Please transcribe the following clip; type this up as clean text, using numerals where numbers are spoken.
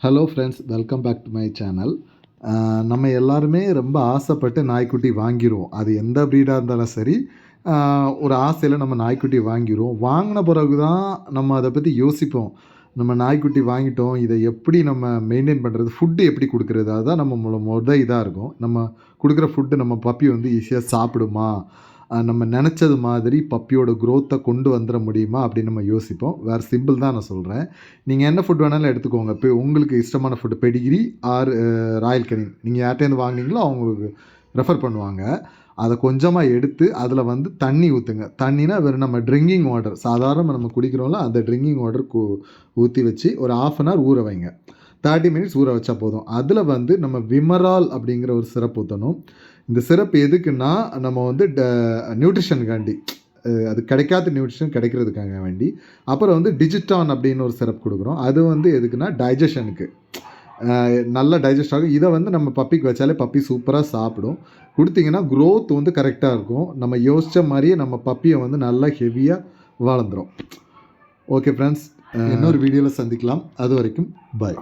Hello friends, welcome back to my channel. நம்ம எல்லாருமே ரொம்ப ஆசைப்பட்டு நாய்க்குட்டி வாங்கிருவோம். அது எந்த ப்ரீடாக இருந்தாலும் சரி, ஒரு ஆசையில் நம்ம நாய்க்குட்டி வாங்கிருவோம். வாங்கின பிறகு தான் நம்ம அதை பற்றி யோசிப்போம். நம்ம நாய்க்குட்டி வாங்கிட்டோம், இதை எப்படி நம்ம மெயின்டைன் பண்ணுறது, ஃபுட்டு எப்படி கொடுக்குறது, அதுதான் நம்ம இதாக இருக்கும். நம்ம கொடுக்குற ஃபுட்டு நம்ம பப்பி வந்து ஈஸியாக சாப்பிடுமா, நம்ம நினச்சது மாதிரி பப்பியோட க்ரோத்தை கொண்டு வந்துட முடியுமா அப்படின்னு நம்ம யோசிப்போம். வேறு சிம்பிள் தான் நான் சொல்கிறேன். நீங்கள் என்ன ஃபுட் வேணாலும் எடுத்துக்கோங்க. இப்போ உங்களுக்கு இஷ்டமான ஃபுட்டு பெடிகிரி ஆர் ராயல் கனின் நீங்கள் யார்ட்டேருந்து வாங்கினீங்களோ அவங்களுக்கு ரெஃபர் பண்ணுவாங்க. அதை கொஞ்சமாக எடுத்து அதில் வந்து தண்ணி ஊற்றுங்க. தண்ணினா வெறும் நம்ம ட்ரிங்கிங் வாட்டர், சாதாரண நம்ம குடிக்கிறோம்ல அந்த ட்ரிங்கிங் வாட்டர் ஊற்றி வச்சு ஒரு 1/2 அன் ஹவர் ஊற வைங்க. 30 மினிட்ஸ் ஊற வச்சா போதும். அதில் வந்து நம்ம விமரால் அப்படிங்கிற ஒரு சிரப் ஊற்றணும். இந்த சிரப் எதுக்குன்னா நம்ம வந்து நியூட்ரிஷனுக்காண்டி, அது கிடைக்காத நியூட்ரிஷன் கிடைக்கிறதுக்காக வேண்டி. அப்புறம் வந்து டிஜிட்டான் அப்படின்னு ஒரு சிரப் கொடுக்குறோம். அது வந்து எதுக்குன்னா டைஜஷனுக்கு, நல்லா டைஜஸ்ட் ஆகும். இதை வந்து நம்ம பப்பிக்கு வச்சாலே பப்பி சூப்பராக சாப்பிடும். கொடுத்தீங்கன்னா க்ரோத் வந்து கரெக்டாக இருக்கும். நம்ம யோசித்த மாதிரியே நம்ம பப்பியை வந்து நல்லா ஹெவியாக வளர்ந்துடும். ஓகே ஃப்ரெண்ட்ஸ், இன்னொரு வீடியோவில் சந்திக்கலாம். அது வரைக்கும் பாய்.